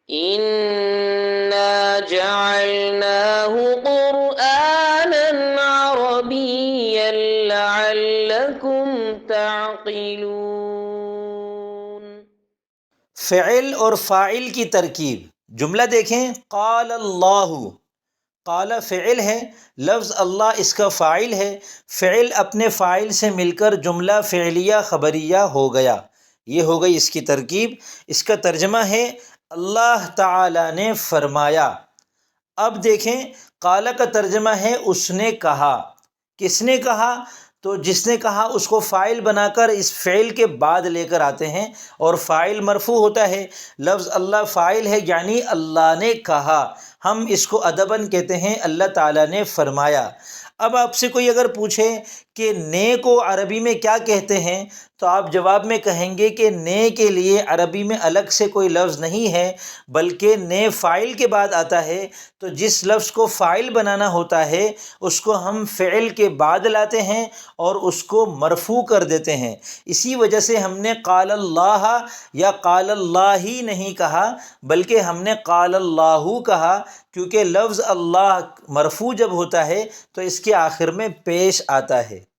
إنا جعلناه قرآنا عربيا لعلكم تعقلون۔ فعل اور فاعل کی ترکیب، جملہ دیکھیں، قال اللہ، قال فعل ہے، لفظ اللہ اس کا فاعل ہے، فعل اپنے فاعل سے مل کر جملہ فعلیہ خبریہ ہو گیا، یہ ہو گئی اس کی ترکیب۔ اس کا ترجمہ ہے اللہ تعالی نے فرمایا۔ اب دیکھیں، قال کا ترجمہ ہے اس نے کہا۔ کس نے کہا؟ تو جس نے کہا اس کو فاعل بنا کر اس فعل کے بعد لے کر آتے ہیں، اور فاعل مرفوع ہوتا ہے، لفظ اللہ فاعل ہے، یعنی اللہ نے کہا، ہم اس کو ادباً کہتے ہیں اللہ تعالیٰ نے فرمایا۔ اب آپ سے کوئی اگر پوچھے کہ نے کو عربی میں کیا کہتے ہیں، تو آپ جواب میں کہیں گے کہ نے کے لیے عربی میں الگ سے کوئی لفظ نہیں ہے، بلکہ نے فاعل کے بعد آتا ہے، تو جس لفظ کو فاعل بنانا ہوتا ہے اس کو ہم فعل کے بعد لاتے ہیں اور اس کو مرفوع کر دیتے ہیں۔ اسی وجہ سے ہم نے قال اللہ یا قال اللہ نہیں کہا، بلکہ ہم نے قال اللہ کہا، کیونکہ لفظ اللہ مرفوع جب ہوتا ہے تو اس کے آخر میں پیش آتا ہے۔